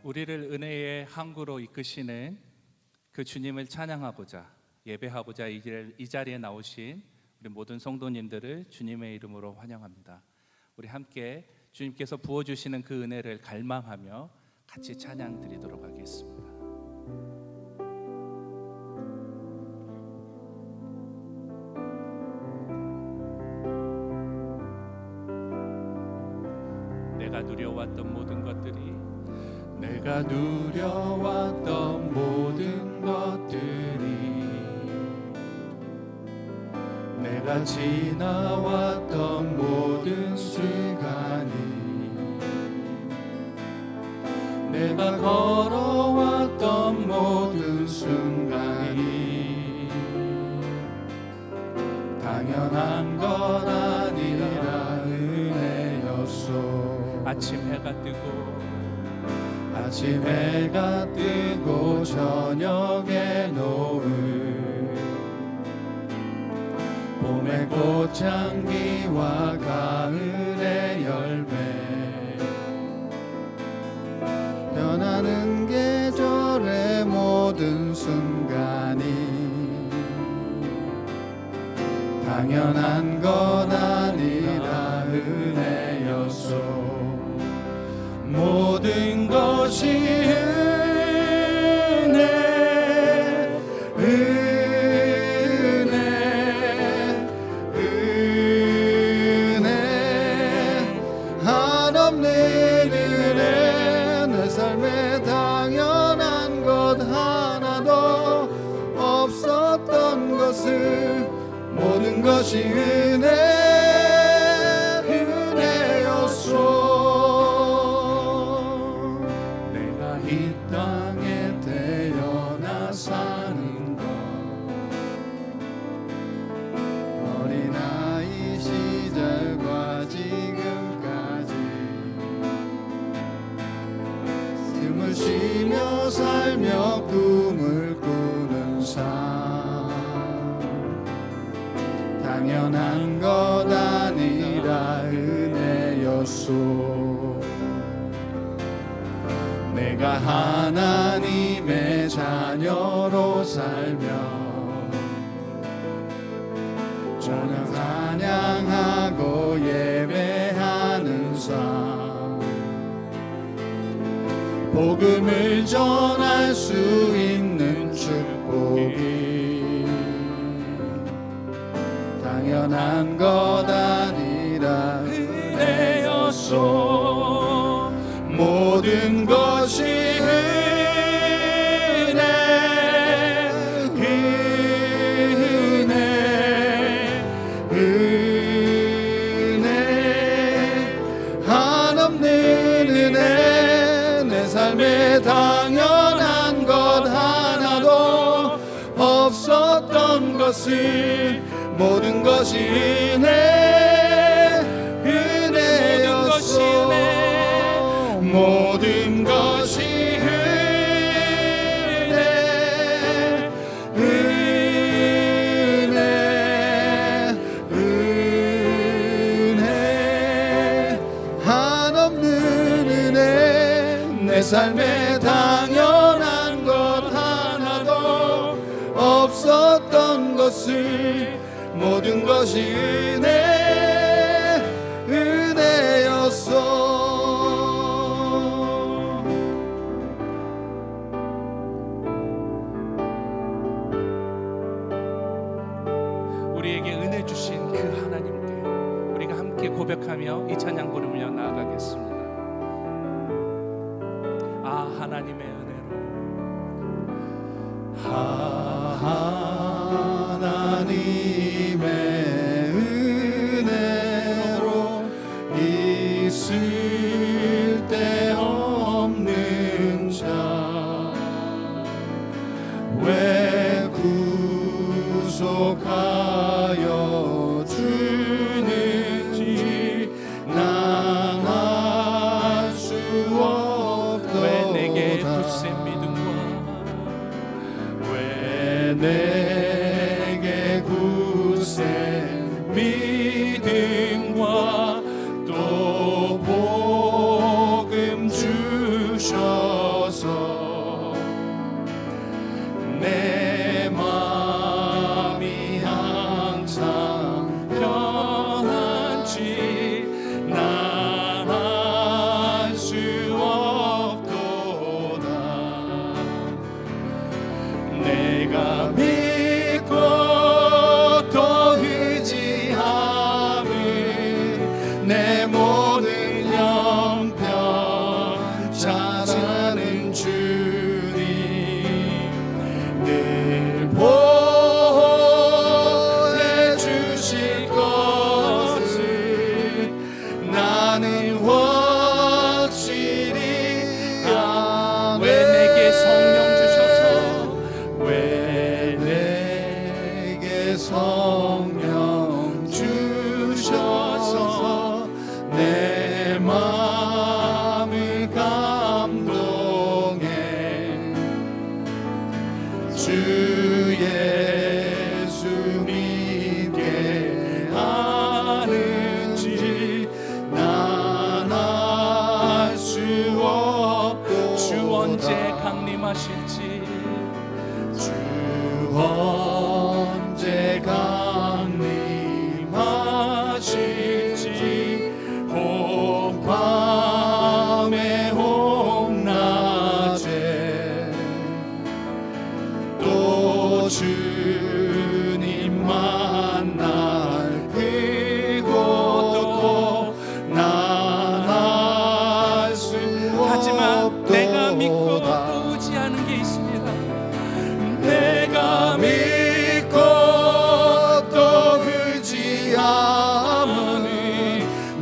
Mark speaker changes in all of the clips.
Speaker 1: 우리를 은혜의 항구로 이끄시는 그 주님을 찬양하고자 예배하고자 이 자리에 나오신 우리 모든 성도님들을 주님의 이름으로 환영합니다. 우리 함께 주님께서 부어주시는 그 은혜를 갈망하며 같이 찬양 드리도록 하겠습니다. 내가 누려왔던 모든 것들이
Speaker 2: 내가 지나왔던 모든 순간이 내가 걸어왔던 모든 순간이 당연한 것 아니라 은혜였소.
Speaker 1: 아침 해가 뜨고
Speaker 2: 저녁에 노을 봄의 꽃향기와 가을의 열매 변하는 계절의 모든 순간이 당연한 것 아니라 은혜였소. 모든 것이 은혜 한없는 은혜. 내 삶에 당연한 것 하나도 없었던 것을 모든 것이 은혜였소. 이 땅에 태어나 사는 것 어린아이 시절과 지금까지 숨을 쉬며 살며 꿈을 꾸는 삶 당연한 것 아니라 은혜였소. 내가 하나님의 자녀로 살며 저녁 찬양하고 예배하는 삶 복음을 전할 수 있는 축복이 당연한 것 아니라 은혜였소. 모든 것이 은혜 한없는 은혜. 내 삶에 당연한 것 하나도 없었던 것을 모든 것이 은혜였소. 모든 것이 은혜 한없는 은혜. 내 삶에 당연한 것 하나도 없었던 것을 모든 것이 은혜였소.
Speaker 1: 우리에게 은혜 주신 그 하나님께 우리가 함께 고백하며 이 찬양 부르며 나아가겠습니다. 아 하나님의 은혜로
Speaker 2: 하나님의 은혜로 있을 데 없는 자 왜 구속하여 주는지 난 알 수 없도다.
Speaker 1: 왜 내게 굳세
Speaker 2: 하실지 혹밤에 혹낮에 또 주님 만날 그곳도 난 알 수
Speaker 1: 하지만 내가 믿고
Speaker 2: 없도다.
Speaker 1: 또 의지하는 게 있습니다.
Speaker 2: 내가 믿고 또 의지하는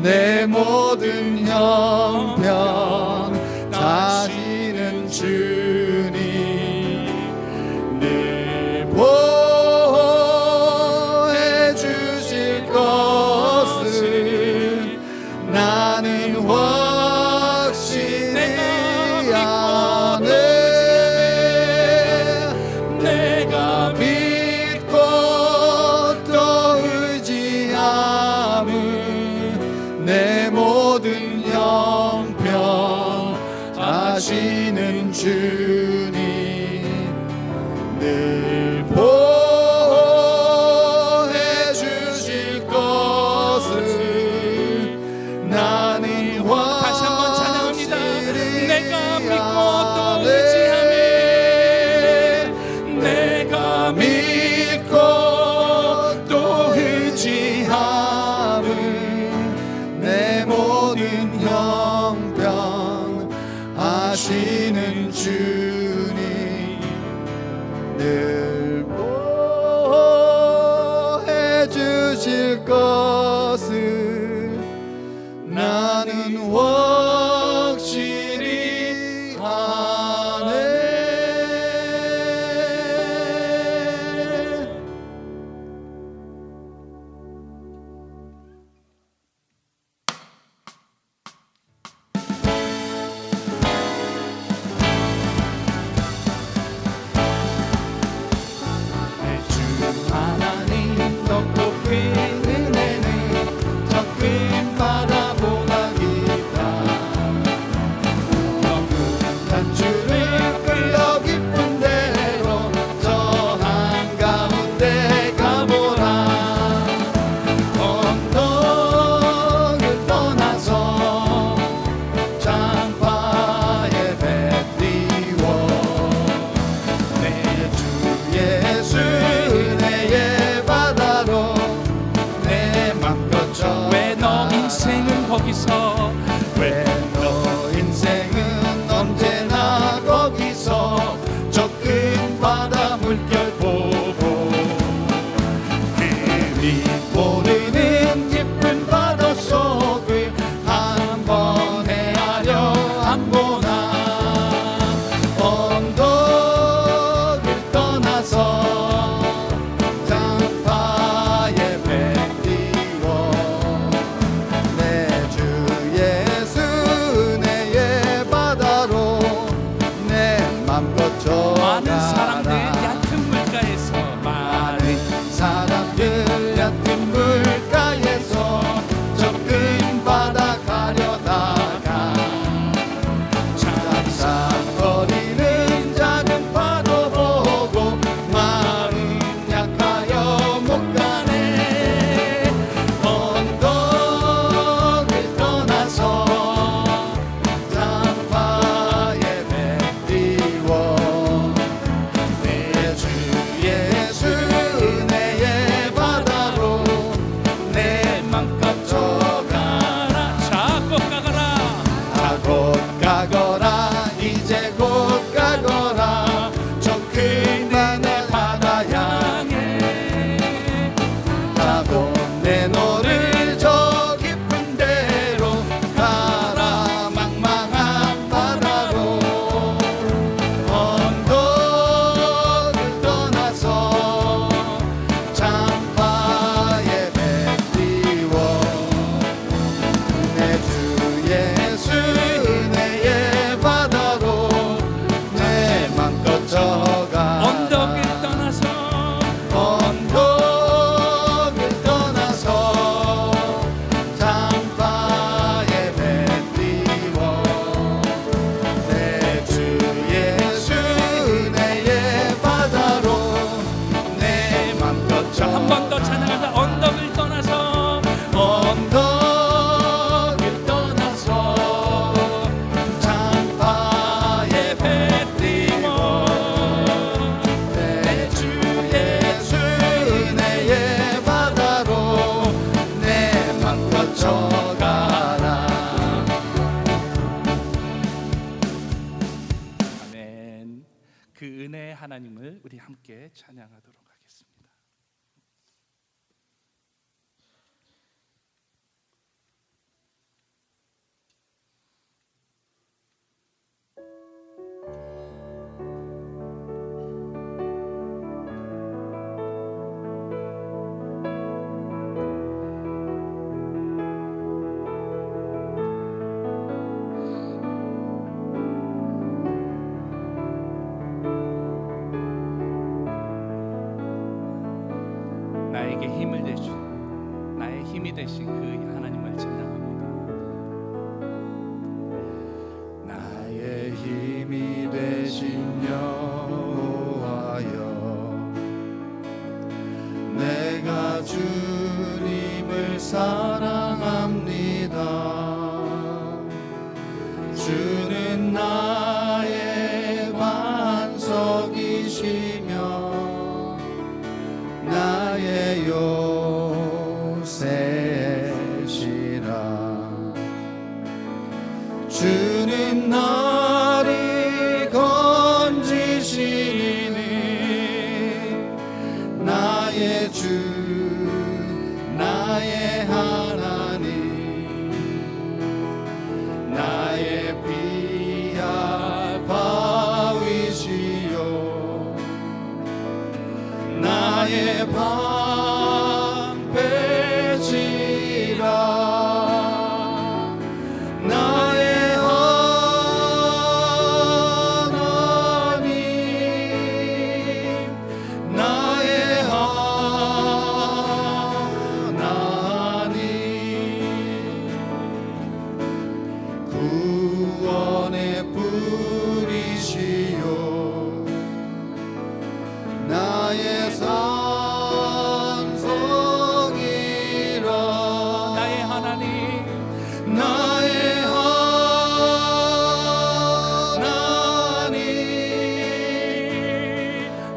Speaker 2: 내 모든 형편 다시는 주님 늘 보호해 주실 것을 나는 확실히 아네. 내가 믿고 또 의지함은 내 모든 형편 아시는 주님 늘 보호해 주실 것을 나는
Speaker 1: 다시 한번 찬양합니다.
Speaker 2: 확실히
Speaker 1: 내가 믿고 또
Speaker 2: 아네.
Speaker 1: 의지함에
Speaker 2: 내가 믿고 또 의지함은 내 모든 형편 아시는 주님 늘 보호해 주실 것을 나는 확실히 아네. 주 하나님 높고 큰 은혜는 적금 바라보다 기다. 단주를 끌러 깊은 대로 저 한가운데 가보라. 언덕을 떠나서 장파에 뱉리워 내 주 예수 은혜의 바다로 내 맘 걷죠.
Speaker 1: 왜 너 인생은 거기서
Speaker 2: 왜 너 인생은 언제나 거기서 저 큰 바다 물결 보고 그리 모르는 깊은 바다 속을 한번 헤아려 안 보나. 언덕을 떠나서 장파에 뱉리워 내 주
Speaker 1: 하나님을 우리 함께 찬양하도록 하겠습니다. 나에게 힘을 되신, 나의 힘이 되신 그 하나님을 찬양합니다.
Speaker 2: 나의 힘이 되신 여호와여, 내가 주님을 사랑합니다. 주는 나의 반석이시며 나의 요새시라. 주는 나를 건지시니 나의 주 나의 하나님, 나의 피할 바위시요 나의 방패시라. 나의 하나님, 나의 하나님, 구원의 뿌리시요 나의 산성이라.
Speaker 1: 나의 하나님,
Speaker 2: 나의 하나님,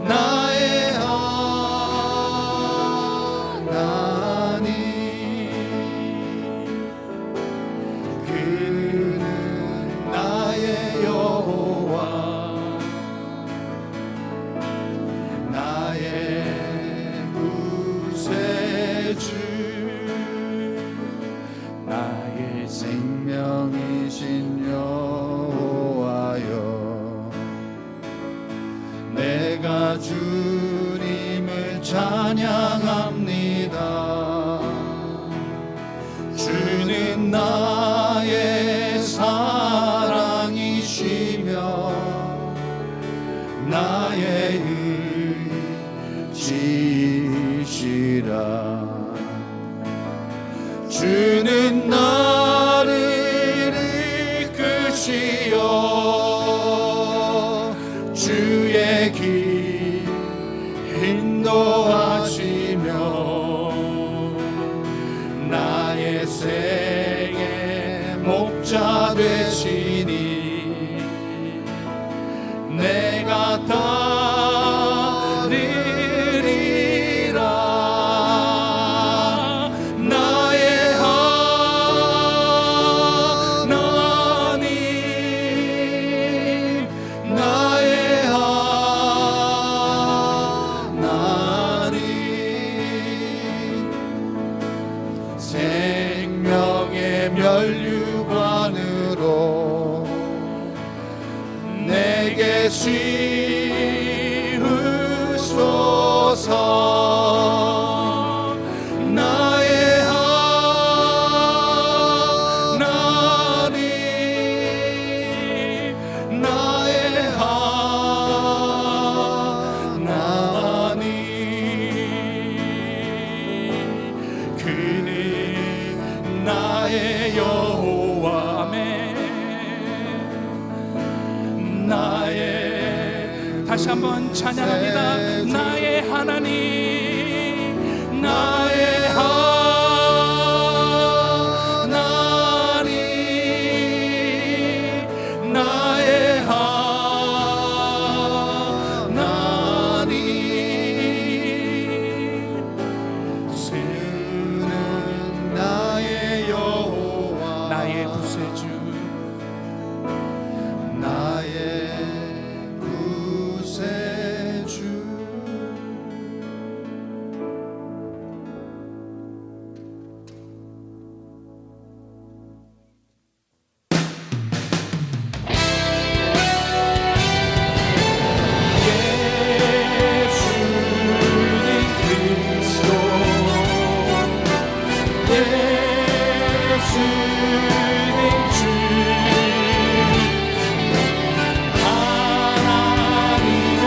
Speaker 2: 나의 하나님, 그는 나의 여호와, 나의 구세주, 나의 생명이신 여호와여, 내가 주님을 찬양합니다. 주는 나의 사랑이시며 나의 의지시라. 주는 나를 이끄시어 주의 길 인도하시며 나의 생의 목자 되시니 내가 따르리라. 나의 하나님, 나의 하나님, 생명의 면류관으로 내게 씌우소서. 나의 하나님, 나의 하나님, 그는 나의 여호와, 아멘. 나의
Speaker 1: 다시 한번 찬양합니다. 나의 하나님,
Speaker 2: 나의 하나님, 나의 하나님, 주는 나의 여호와,
Speaker 1: 나의 구세주,
Speaker 2: 나의 구세주, 예수는 주 하나님의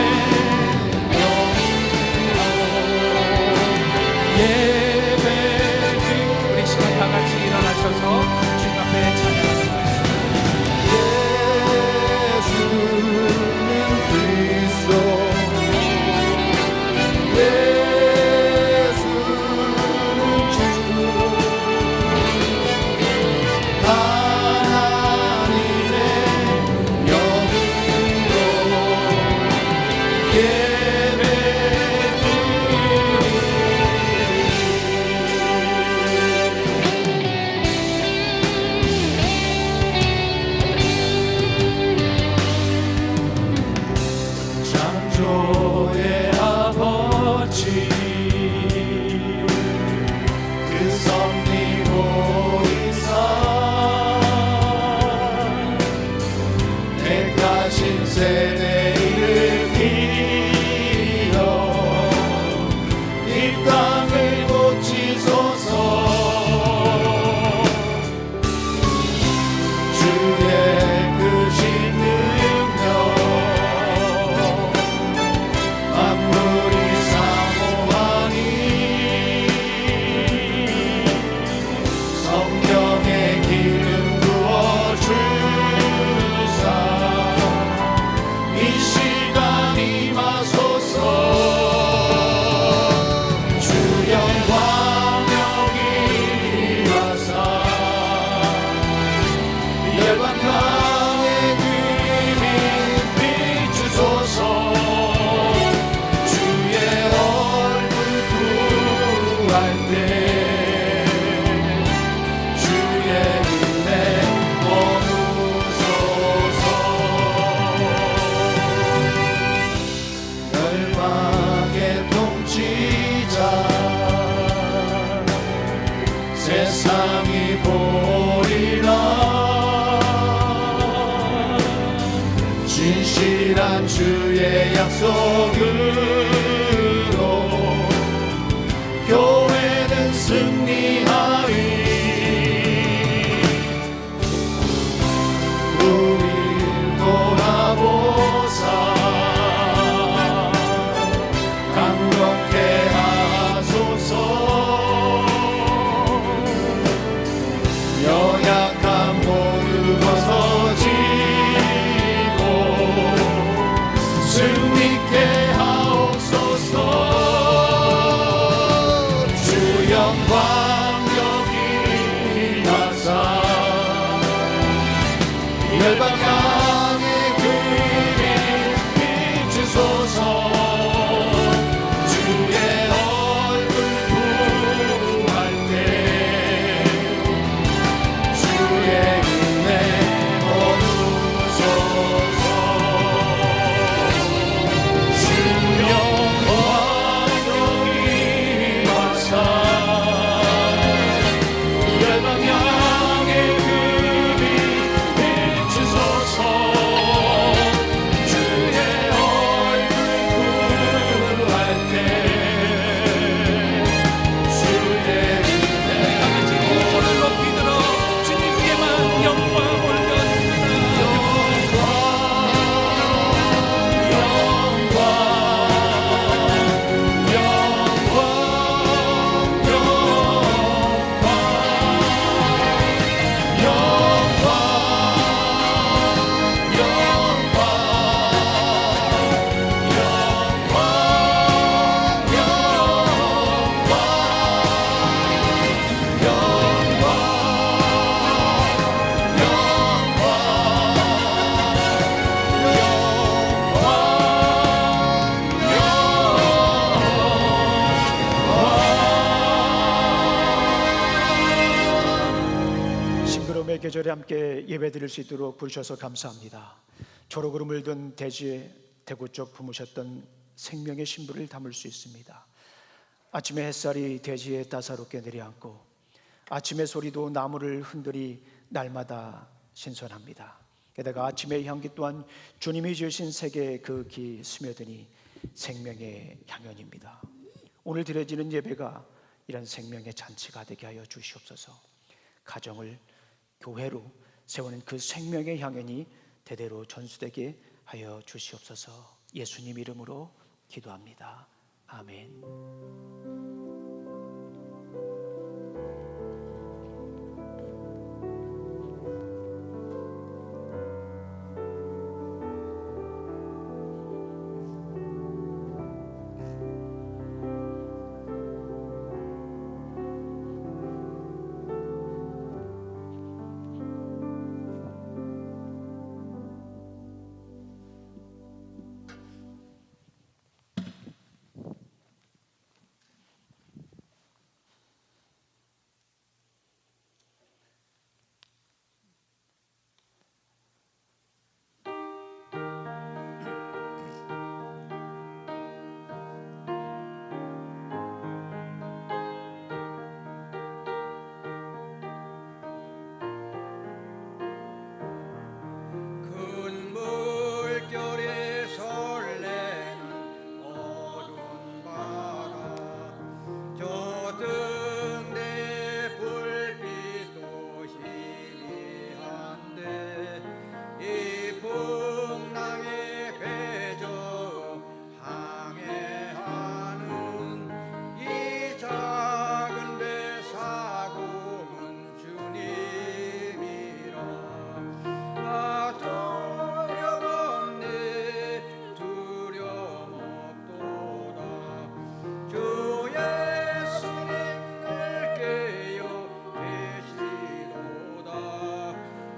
Speaker 2: 영으로 예배드리
Speaker 1: 우리 시간 다 같이 일어나셔서 주님 앞에 찬양하겠습니다.
Speaker 2: 예수는 그리스도 예수는 주 하나님의 영으로 창조의 아버지 그 섭리보이사 택하신 세대를 일으키려 이 땅을 고치소서 주의 크신 능력 만물이 사모하니 성령의 기름 부어주사 이 시간 임하소서 주여 광명이 임하사 열방 강의 그림이 비추소서 주의 얼굴 구할 때 주의 은혜 머무소서 열방의 통치자 세상이 보리라 진실한 주의 약속으로 교회는 승리하리 우릴 돌아보사 강건케 하소서 연약한 모두 벗어지고 승리케 하옵소서 주 영광 여기 나사 열방 강의 그림 비추소서 주의 얼굴 구할 때 주의 은혜 머무소서 주 영광 여기 와사 열방 향해 그리 비추소서 주의 얼굴 구할 때 주의 은혜
Speaker 1: 같이 두 손을 높이 들어 주님께만 영광 올려드립니다.
Speaker 3: 싱그러움의 계절에 함께 예배드릴 수 있도록 부르셔서 감사합니다. 초록으로 물든 대지에 대구쪽 품으셨던 생명의 신부를 담을 수 있습니다. 아침의 햇살이 대지에 따사롭게 내려앉고 아침의 소리도 나무를 흔들이 날마다 신선합니다. 게다가 아침의 향기 또한 주님이 지으신 세계에 그 기 스며드니 생명의 향연입니다. 오늘 드려지는 예배가 이런 생명의 잔치가 되게 하여 주시옵소서. 가정을 교회로 세우는 그 생명의 향연이 대대로 전수되게 하여 주시옵소서. 예수님 이름으로 기도합니다. 아멘.
Speaker 2: 큰 물결에 설레는 어두운 바다 저 등대 불빛도 희미한데 이 풍랑에 배저 항해하는 이 작은 배 사고문 주님이라 아 두려움 없네 두려움 없도다 주 예수님 늘 깨어 계시도다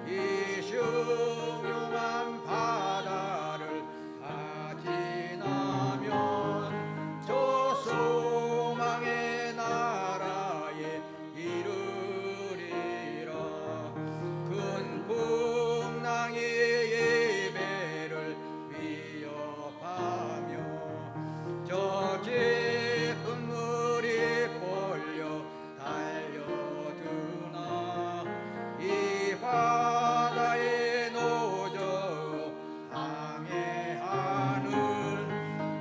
Speaker 2: 이 汹涌한 바다를 다 지나면 저 소망의 나라에 이르리라 큰 풍랑이 예배를 위협하며 저 깊은 물이 몰려 달려드나 이 바다에 노저 항해하는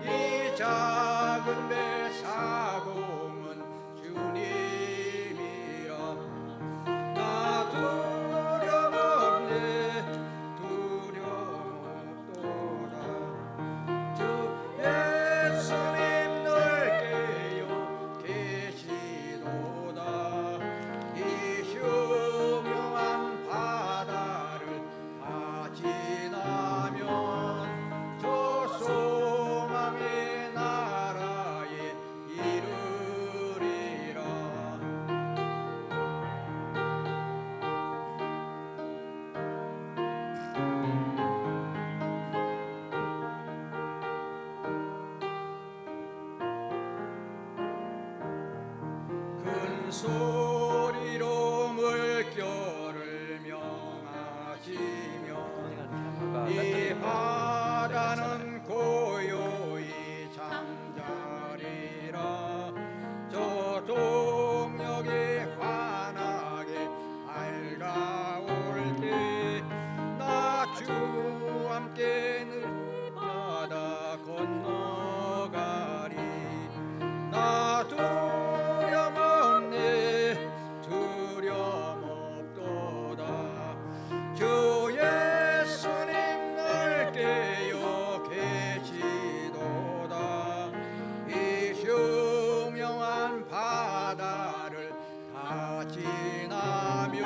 Speaker 2: 이 작은 배 사공은 주님이라 나 두려움 없네 두려움 없도다 주 예수님 늘 깨어 계시도다 이 흉흉한 바다를 다 지나면 저 소망의 나라에 이르리라 큰 소리로 물결을 명하시며 이 바다는 고요히 잠자리라 저 동역이 환하게 알가올 때 나 주 함께 늘 바다 건너가리 나 두려움 없네 두려움 없도다 주 예수님 늘 깨어 계시도다 이 흉흉한 바다를 다 지나면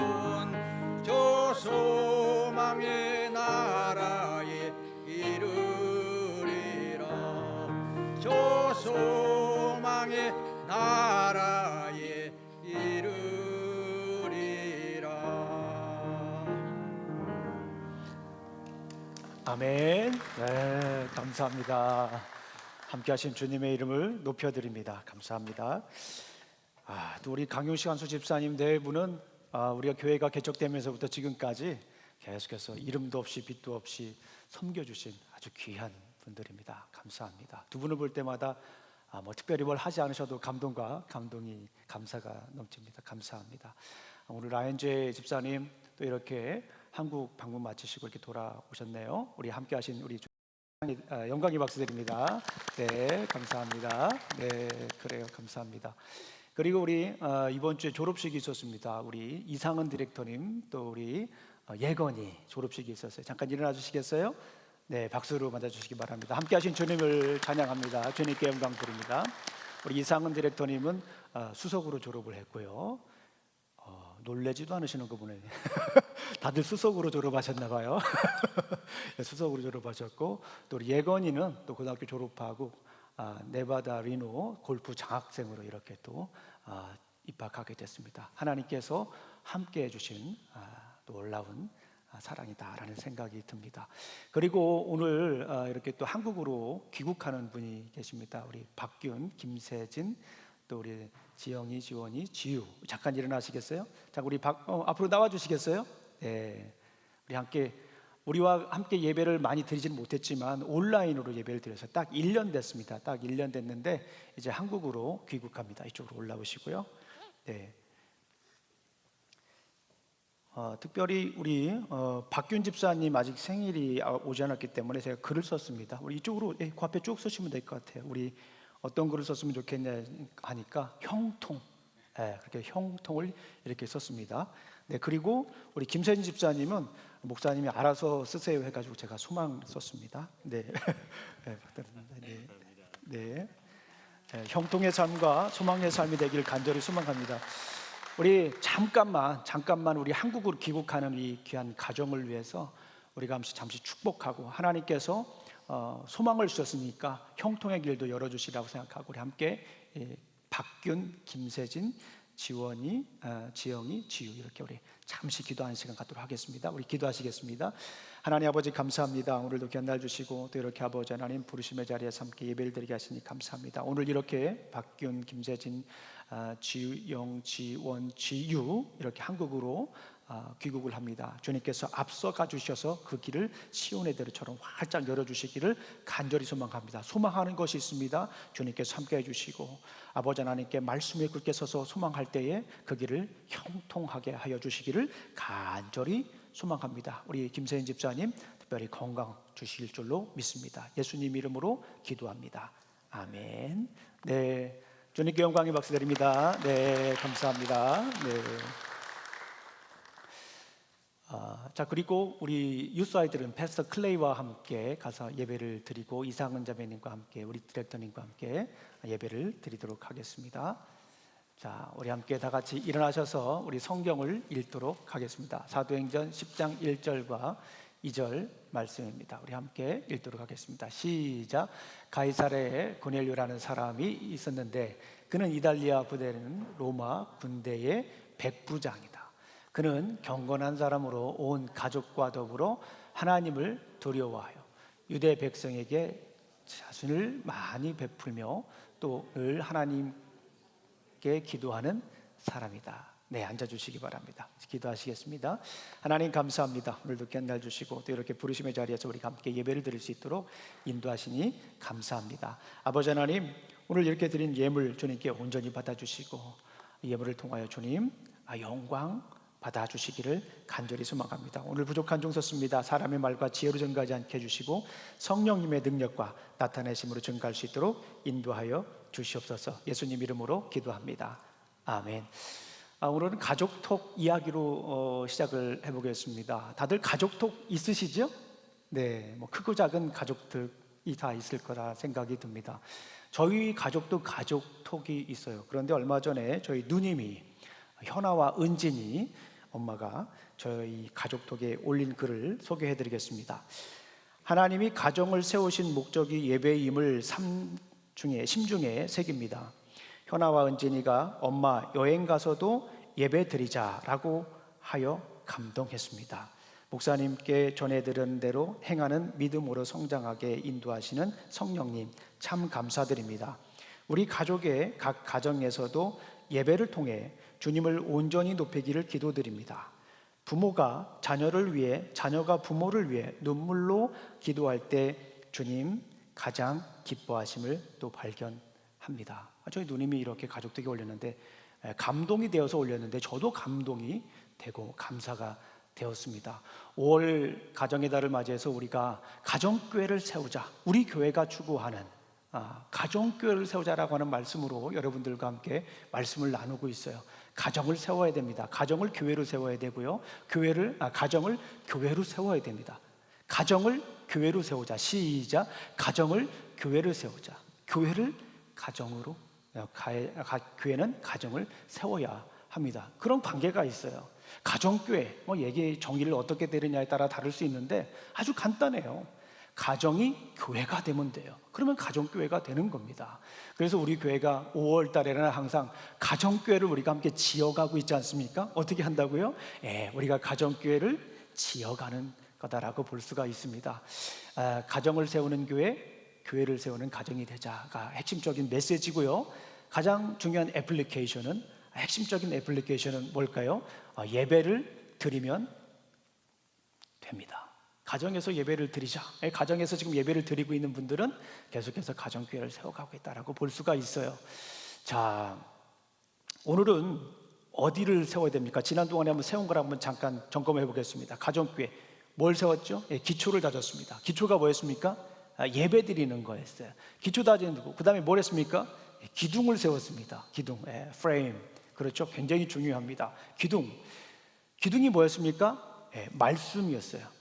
Speaker 2: 저 소망의 나라에 이르리라 저 소망의 나라에 이르리라
Speaker 3: 아멘. 네, 감사합니다. 함께하신 주님의 이름을 높여드립니다. 감사합니다. 또 우리 강용식 한수 집사님 네 분은 우리가 교회가 개척되면서부터 지금까지 계속해서 이름도 없이 빛도 없이 섬겨주신 아주 귀한 분들입니다. 감사합니다. 두 분을 볼 때마다 특별히 뭘 하지 않으셔도 감동이 감사가 넘칩니다. 감사합니다. 오늘 라인제 집사님 또 이렇게 한국 방문 마치시고 이렇게 돌아오셨네요. 우리 함께하신 우리 영광의 박수 드립니다. 네, 감사합니다. 네, 그래요, 감사합니다. 그리고 우리 이번 주에 졸업식이 있었습니다. 우리 이상은 디렉터님 또 우리 예건이 졸업식이 있었어요. 잠깐 일어나 주시겠어요? 네, 박수로 맞아주시기 바랍니다. 함께하신 주님을 찬양합니다. 주님께 영광 드립니다. 우리 이상은 디렉터님은 수석으로 졸업을 했고요. 놀래지도 않으시는 거 보네. 다들 수석으로 졸업하셨나 봐요. 수석으로 졸업하셨고, 또 우리 예건이는 또 고등학교 졸업하고 네바다 리노 골프 장학생으로 이렇게 또 입학하게 됐습니다. 하나님께서 함께 해주신 놀라운 사랑이다라는 생각이 듭니다. 그리고 오늘 이렇게 또 한국으로 귀국하는 분이 계십니다. 우리 박균, 김세진, 또 우리 지영이, 지원이, 지유. 잠깐 일어나시겠어요? 자, 우리 앞으로 나와 주시겠어요? 네, 우리와 함께 예배를 많이 드리지는 못했지만 온라인으로 예배를 드려서 딱 1년 됐습니다. 딱 1년 됐는데 이제 한국으로 귀국합니다. 이쪽으로 올라오시고요. 네. 특별히 우리 박균 집사님 아직 생일이 오지 않았기 때문에 제가 글을 썼습니다. 우리 이쪽으로 그 앞에 쭉 쓰시면 될 것 같아요. 우리 어떤 글을 썼으면 좋겠냐 하니까 형통, 그렇게 형통을 이렇게 썼습니다. 네, 그리고 우리 김세진 집사님은 목사님이 알아서 쓰세요 해가지고 제가 소망 썼습니다. 네, 네, 네. 형통의 삶과 소망의 삶이 되기를 간절히 소망합니다. 우리 잠깐만 우리 한국으로 귀국하는 이 귀한 가정을 위해서 우리가 잠시 축복하고 하나님께서 소망을 주셨으니까 형통의 길도 열어주시라고 생각하고 우리 함께 박균, 김세진, 지원이, 지영이, 지유 이렇게 우리 잠시 기도하는 시간 갖도록 하겠습니다. 우리 기도하시겠습니다. 하나님 아버지 감사합니다. 오늘도 귀한 날 주시고 또 이렇게 아버지 하나님 부르심의 자리에서 함께 예배를 드리게 하시니 감사합니다. 오늘 이렇게 박균, 김세진, 지영, 지원, 지유 이렇게 한국으로 귀국을 합니다. 주님께서 앞서가 주셔서 그 길을 시온의 대로처럼 활짝 열어주시기를 간절히 소망합니다. 소망하는 것이 있습니다. 주님께서 함께해 주시고 아버지 하나님께 말씀에 굳게 서서 소망할 때에 그 길을 형통하게 하여 주시기를 간절히 소망합니다. 우리 김세인 집사님 특별히 건강 주실 줄로 믿습니다. 예수님 이름으로 기도합니다. 아멘. 네, 주님께 영광의 박수 드립니다. 네, 감사합니다. 네. 자, 그리고 우리 유스 아이들은 패스터 클레이와 함께 가서 예배를 드리고 이상은 자매님과 함께 우리 디렉터님과 함께 예배를 드리도록 하겠습니다. 자, 우리 함께 다 같이 일어나셔서 우리 성경을 읽도록 하겠습니다. 사도행전 10장 1절과 2절 말씀입니다. 우리 함께 읽도록 하겠습니다. 시작. 가이사랴에 고넬료라는 사람이 있었는데 그는 이달리아 부대는 로마 군대의 백부장이다. 그는 경건한 사람으로 온 가족과 더불어 하나님을 두려워하여 유대 백성에게 자신을 많이 베풀며 또 늘 하나님께 기도하는 사람이다. 네, 앉아주시기 바랍니다. 기도하시겠습니다. 하나님 감사합니다. 오늘도 귀한 날 주시고 또 이렇게 부르심의 자리에서 우리가 함께 예배를 드릴 수 있도록 인도하시니 감사합니다. 아버지 하나님, 오늘 이렇게 드린 예물 주님께 온전히 받아주시고 예물을 통하여 주님 영광 받아주시기를 간절히 소망합니다. 오늘 부족한 종 섰습니다. 사람의 말과 지혜로 증가하지 않게 해주시고 성령님의 능력과 나타내심으로 증가할 수 있도록 인도하여 주시옵소서. 예수님 이름으로 기도합니다. 아멘. 오늘은 가족톡 이야기로 시작을 해보겠습니다. 다들 가족톡 있으시죠? 네, 뭐 크고 작은 가족들이 다 있을 거라 생각이 듭니다. 저희 가족도 가족톡이 있어요. 그런데 얼마 전에 저희 누님이 현아와 은진이 엄마가 저희 가족톡에 올린 글을 소개해드리겠습니다. 하나님이 가정을 세우신 목적이 예배임을 심중에 새깁니다. 현아와 은진이가 엄마 여행 가서도 예배 드리자라고 하여 감동했습니다. 목사님께 전해드린 대로 행하는 믿음으로 성장하게 인도하시는 성령님 참 감사드립니다. 우리 가족의 각 가정에서도 예배를 통해 주님을 온전히 높이기를 기도드립니다. 부모가 자녀를 위해, 자녀가 부모를 위해 눈물로 기도할 때 주님 가장 기뻐하심을 또 발견합니다. 저희 누님이 이렇게 가족되게 올렸는데 감동이 되어서 올렸는데 저도 감동이 되고 감사가 되었습니다. 5월 가정의 달을 맞이해서 우리가 가정교회를 세우자, 우리 교회가 추구하는 가정교회를 세우자라고 하는 말씀으로 여러분들과 함께 말씀을 나누고 있어요. 가정을 세워야 됩니다. 가정을 교회로 세워야 되고요. 가정을 교회로 세워야 됩니다. 가정을 교회로 세우자. 시작. 가정을 교회로 세우자. 교회를 가정으로, 교회는 가정을 세워야 합니다. 그런 관계가 있어요. 가정교회, 얘기 정의를 어떻게 내리냐에 따라 다를 수 있는데 아주 간단해요. 가정이 교회가 되면 돼요. 그러면 가정교회가 되는 겁니다. 그래서 우리 교회가 5월 달에는 항상 가정교회를 우리가 함께 지어가고 있지 않습니까? 어떻게 한다고요? 우리가 가정교회를 지어가는 거다라고 볼 수가 있습니다. 가정을 세우는 교회, 교회를 세우는 가정이 되자가 핵심적인 메시지고요. 가장 중요한 핵심적인 애플리케이션은 뭘까요? 예배를 드리면 됩니다. 가정에서 예배를 드리자. 가정에서 지금 예배를 드리고 있는 분들은 계속해서 가정교회를 세워가고 있다라고 볼 수가 있어요. 자, 오늘은 어디를 세워야 됩니까? 지난 동안에 한번 세운 걸 한번 잠깐 점검해 보겠습니다. 가정교회 뭘 세웠죠? 기초를 다졌습니다. 기초가 뭐였습니까? 예배 드리는 거였어요. 기초 다지는 거고, 그 다음에 뭘 했습니까? 기둥을 세웠습니다. 기둥, 프레임. 그렇죠? 굉장히 중요합니다. 기둥이 뭐였습니까? 말씀이었어요.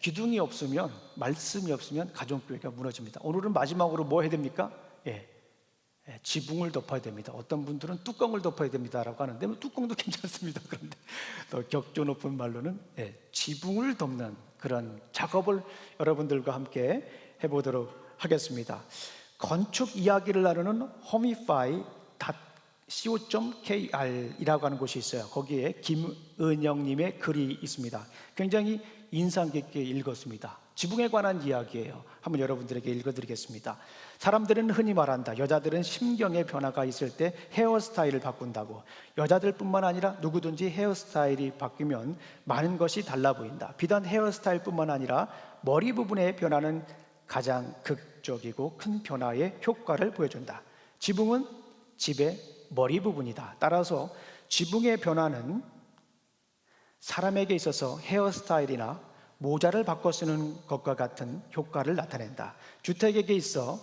Speaker 3: 기둥이 없으면, 말씀이 없으면 가정교회가 무너집니다. 오늘은 마지막으로 뭐 해야 됩니까? 지붕을 덮어야 됩니다. 어떤 분들은 뚜껑을 덮어야 됩니다라고 하는데 뚜껑도 괜찮습니다. 그런데 더 격조 높은 말로는 지붕을 덮는 그런 작업을 여러분들과 함께 해보도록 하겠습니다. 건축 이야기를 나누는 homify.co.kr이라고 하는 곳이 있어요. 거기에 김은영님의 글이 있습니다. 굉장히 인상 깊게 읽었습니다. 지붕에 관한 이야기예요. 한번 여러분들에게 읽어드리겠습니다. 사람들은 흔히 말한다. 여자들은 심경의 변화가 있을 때 헤어스타일을 바꾼다고. 여자들뿐만 아니라 누구든지 헤어스타일이 바뀌면 많은 것이 달라 보인다. 비단 헤어스타일뿐만 아니라 머리 부분의 변화는 가장 극적이고 큰 변화의 효과를 보여준다. 지붕은 집의 머리 부분이다. 따라서 지붕의 변화는 사람에게 있어서 헤어스타일이나 모자를 바꿔 쓰는 것과 같은 효과를 나타낸다. 주택에게 있어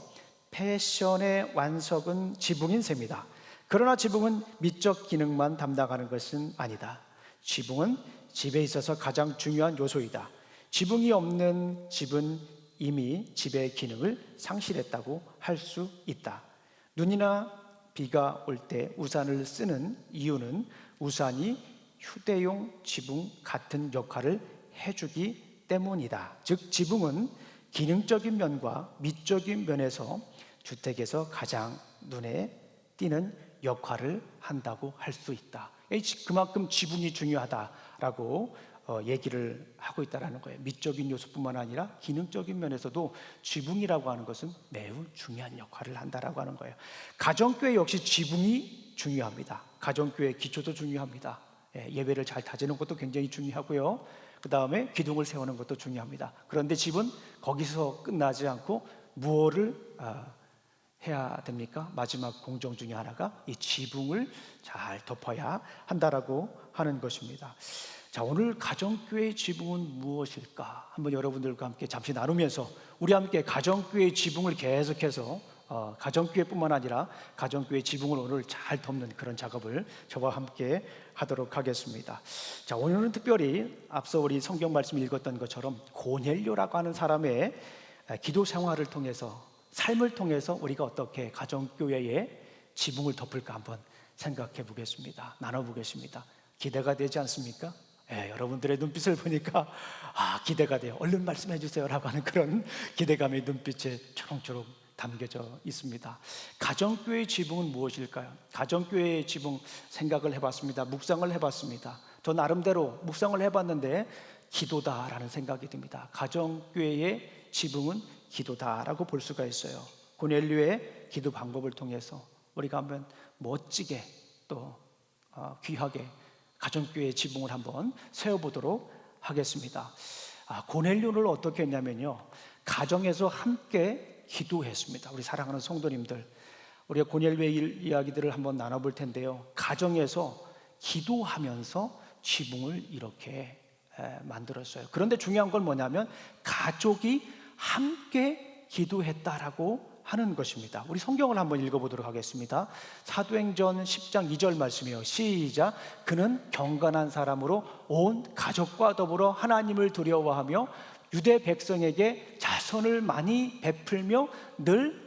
Speaker 3: 패션의 완성은 지붕인 셈이다. 그러나 지붕은 미적 기능만 담당하는 것은 아니다. 지붕은 집에 있어서 가장 중요한 요소이다. 지붕이 없는 집은 이미 집의 기능을 상실했다고 할 수 있다. 눈이나 비가 올 때 우산을 쓰는 이유는 우산이 휴대용 지붕 같은 역할을 해주기 때문이다. 즉 지붕은 기능적인 면과 미적인 면에서 주택에서 가장 눈에 띄는 역할을 한다고 할 수 있다. 그만큼 지붕이 중요하다라고 얘기를 하고 있다는 거예요. 미적인 요소뿐만 아니라 기능적인 면에서도 지붕이라고 하는 것은 매우 중요한 역할을 한다라고 하는 거예요. 가정교회 역시 지붕이 중요합니다. 가정교회 기초도 중요합니다. 예배를 잘 다지는 것도 굉장히 중요하고요. 그 다음에 기둥을 세우는 것도 중요합니다. 그런데 집은 거기서 끝나지 않고 무엇을 해야 됩니까? 마지막 공정 중에 하나가 이 지붕을 잘 덮어야 한다라고 하는 것입니다. 자, 오늘 가정교회의 지붕은 무엇일까? 한번 여러분들과 함께 잠시 나누면서 우리 함께 가정교회의 지붕을 계속해서 가정교회뿐만 아니라 가정교회 지붕을 오늘 잘 덮는 그런 작업을 저와 함께 하도록 하겠습니다. 자, 오늘은 특별히 앞서 우리 성경 말씀 읽었던 것처럼 고넬료라고 하는 사람의 기도 생활을 통해서 삶을 통해서 우리가 어떻게 가정교회의 지붕을 덮을까 한번 생각해 보겠습니다. 나눠보겠습니다. 기대가 되지 않습니까? 여러분들의 눈빛을 보니까 기대가 돼요. 얼른 말씀해 주세요 라고 하는 그런 기대감의 눈빛에 초롱초롱 담겨져 있습니다. 가정교회의 지붕은 무엇일까요? 가정교회의 지붕 생각을 해봤습니다. 묵상을 해봤습니다. 저 나름대로 묵상을 해봤는데 기도다라는 생각이 듭니다. 가정교회의 지붕은 기도다라고 볼 수가 있어요. 고넬료의 기도 방법을 통해서 우리가 한번 멋지게 또 귀하게 가정교회의 지붕을 한번 세워보도록 하겠습니다. 고넬료를 어떻게 했냐면요, 가정에서 함께 기도했습니다. 우리 사랑하는 성도님들, 우리가 고넬료의 이야기들을 한번 나눠볼 텐데요, 가정에서 기도하면서 지붕을 이렇게 만들었어요. 그런데 중요한 건 뭐냐면 가족이 함께 기도했다라고 하는 것입니다. 우리 성경을 한번 읽어보도록 하겠습니다. 사도행전 10장 2절 말씀이에요. 시작. 그는 경건한 사람으로 온 가족과 더불어 하나님을 두려워하며 유대 백성에게 자선을 많이 베풀며 늘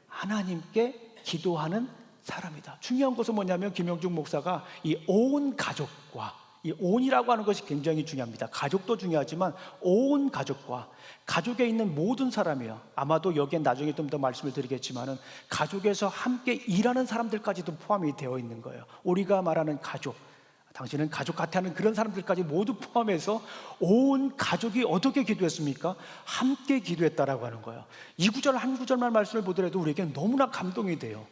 Speaker 3: 하나님께 기도하는 사람이다. 중요한 것은 뭐냐면 김영중 목사가 이 온 가족과, 이 온이라고 하는 것이 굉장히 중요합니다. 가족도 중요하지만 온 가족과, 가족에 있는 모든 사람이요. 아마도 여기에 나중에 좀 더 말씀을 드리겠지만은 가족에서 함께 일하는 사람들까지도 포함이 되어 있는 거예요. 우리가 말하는 가족, 당신은 가족 같아 하는 그런 사람들까지 모두 포함해서 온 가족이 어떻게 기도했습니까? 함께 기도했다라고 하는 거예요. 이 구절 한 구절만 말씀을 보더라도 우리에게 너무나 감동이 돼요.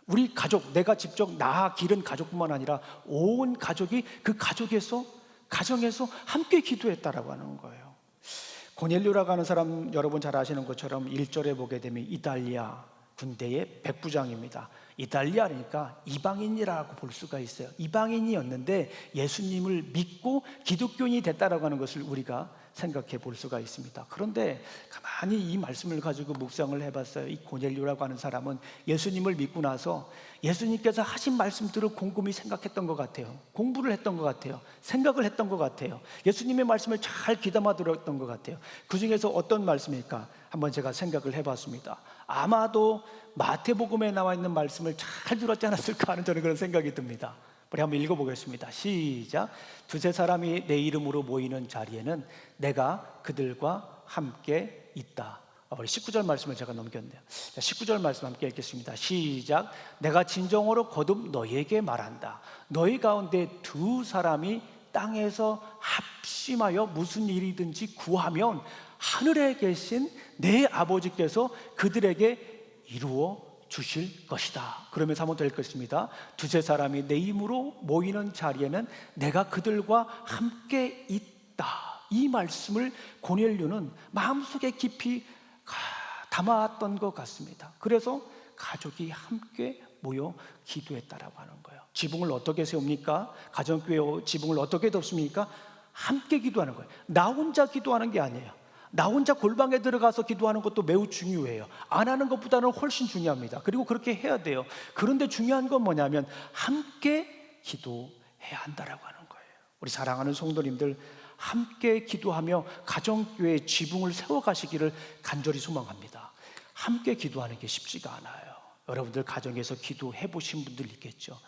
Speaker 3: 우리 가족, 내가 직접 낳아 기른 가족뿐만 아니라 온 가족이 그 가족에서, 가정에서 함께 기도했다라고 하는 거예요. 고넬료라고 하는 사람 여러분 잘 아시는 것처럼 1절에 보게 되면 이달리아 군대의 백부장입니다. 이달리아니까 이방인이라고 볼 수가 있어요. 이방인이었는데 예수님을 믿고 기독교인이 됐다라고 하는 것을 우리가 생각해 볼 수가 있습니다. 그런데 가만히 이 말씀을 가지고 묵상을 해봤어요. 이 고넬료라고 하는 사람은 예수님을 믿고 나서 예수님께서 하신 말씀들을 곰곰이 생각했던 것 같아요. 공부를 했던 것 같아요. 생각을 했던 것 같아요. 예수님의 말씀을 잘 귀담아 들었던 것 같아요. 그 중에서 어떤 말씀일까? 한번 제가 생각을 해봤습니다. 아마도 마태복음에 나와 있는 말씀을 잘 들었지 않았을까 하는 저는 그런 생각이 듭니다. 우리 한번 읽어보겠습니다. 시작. 두세 사람이 내 이름으로 모이는 자리에는 내가 그들과 함께 있다. 우리 19절 말씀을 제가 넘겼네요. 19절 말씀 함께 읽겠습니다. 시작. 내가 진정으로 거듭 너희에게 말한다. 너희 가운데 두 사람이 땅에서 합심하여 무슨 일이든지 구하면 하늘에 계신 내 아버지께서 그들에게 이루어 주실 것이다. 그러면서 한번 더 읽겠습니다. 두세 사람이 내 이름으로 모이는 자리에는 내가 그들과 함께 있다. 이 말씀을 고넬료는 마음속에 깊이 담아왔던 것 같습니다. 그래서 가족이 함께 모여 기도했다라고 하는 거예요. 지붕을 어떻게 세웁니까? 가정교회 지붕을 어떻게 덮습니까? 함께 기도하는 거예요. 나 혼자 기도하는 게 아니에요. 나 혼자 골방에 들어가서 기도하는 것도 매우 중요해요. 안 하는 것보다는 훨씬 중요합니다. 그리고 그렇게 해야 돼요. 그런데 중요한 건 뭐냐면 함께 기도해야 한다라고 하는 거예요. 우리 사랑하는 성도님들, 함께 기도하며 가정교회 지붕을 세워가시기를 간절히 소망합니다. 함께 기도하는 게 쉽지가 않아요. 여러분들 가정에서 기도해 보신 분들 있겠죠.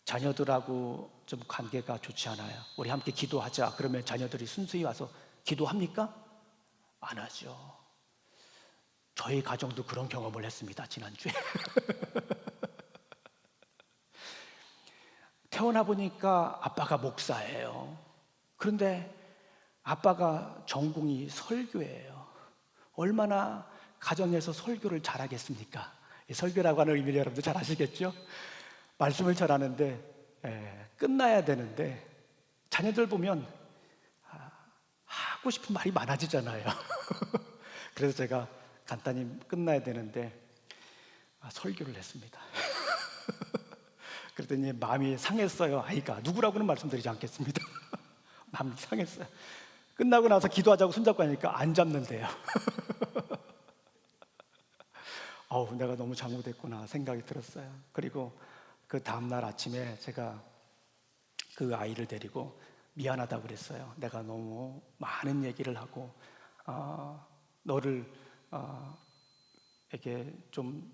Speaker 3: 자녀들하고 좀 관계가 좋지 않아요. 우리 함께 기도하자. 그러면 자녀들이 순수히 와서 기도합니까? 안 하죠. 저희 가정도 그런 경험을 했습니다. 지난주에 태어나 보니까 아빠가 목사예요. 그런데 아빠가 전공이 설교예요. 얼마나 가정에서 설교를 잘하겠습니까? 설교라고 하는 의미를 여러분들 잘 아시겠죠? 말씀을 잘하는데 끝나야 되는데 자녀들 보면 하고 싶은 말이 많아지잖아요. 그래서 제가 간단히 끝나야 되는데 설교를 했습니다. 그랬더니 마음이 상했어요. 아이가 누구라고는 말씀드리지 않겠습니다. 마음이 상했어요. 끝나고 나서 기도하자고 손잡고 하니까 안 잡는데요. 내가 너무 잘못했구나 생각이 들었어요. 그리고 그 다음날 아침에 제가 그 아이를 데리고 미안하다고 그랬어요. 내가 너무 많은 얘기를 하고 너를 에게 좀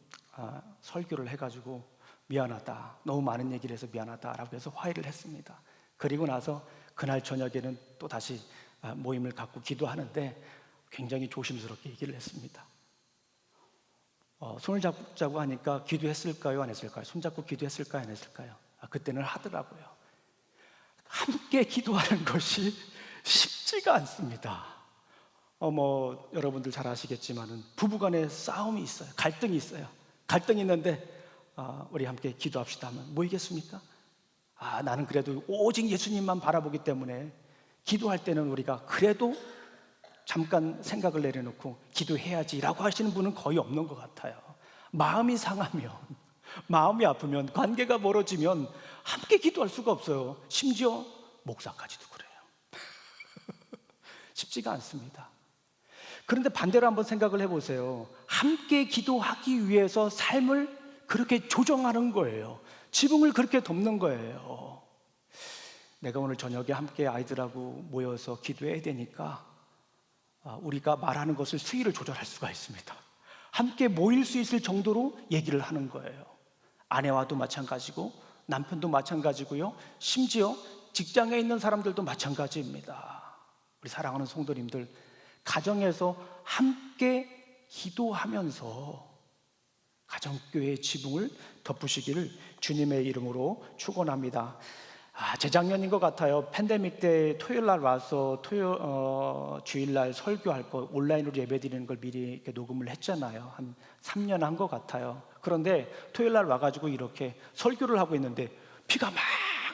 Speaker 3: 설교를 해가지고 미안하다. 너무 많은 얘기를 해서 미안하다라고 해서 화해를 했습니다. 그리고 나서 그날 저녁에는 또 다시 모임을 갖고 기도하는데 굉장히 조심스럽게 얘기를 했습니다. 손을 잡자고 하니까 기도했을까요? 안 했을까요? 손잡고 기도했을까요? 안 했을까요? 그때는 하더라고요. 함께 기도하는 것이 쉽지가 않습니다. 여러분들 잘 아시겠지만은 부부간에 싸움이 있어요. 갈등이 있어요. 갈등이 있는데 우리 함께 기도합시다 하면 뭐이겠습니까? 나는 그래도 오직 예수님만 바라보기 때문에 기도할 때는 우리가 그래도 잠깐 생각을 내려놓고 기도해야지라고 하시는 분은 거의 없는 것 같아요. 마음이 상하면, 마음이 아프면, 관계가 멀어지면 함께 기도할 수가 없어요. 심지어 목사까지도 그래요. 쉽지가 않습니다. 그런데 반대로 한번 생각을 해보세요. 함께 기도하기 위해서 삶을 그렇게 조정하는 거예요. 지붕을 그렇게 덮는 거예요. 내가 오늘 저녁에 함께 아이들하고 모여서 기도해야 되니까 우리가 말하는 것을 수위를 조절할 수가 있습니다. 함께 모일 수 있을 정도로 얘기를 하는 거예요. 아내와도 마찬가지고 남편도 마찬가지고요. 심지어 직장에 있는 사람들도 마찬가지입니다. 우리 사랑하는 성도님들, 가정에서 함께 기도하면서 가정교회의 지붕을 덮으시기를 주님의 이름으로 축원합니다. 재작년인 것 같아요. 팬데믹 때 토요일 날 와서 주일날 설교할 거 온라인으로 예배드리는 걸 미리 이렇게 녹음을 했잖아요. 한 3년 한 것 같아요. 그런데 토요일 날 와가지고 이렇게 설교를 하고 있는데 비가 막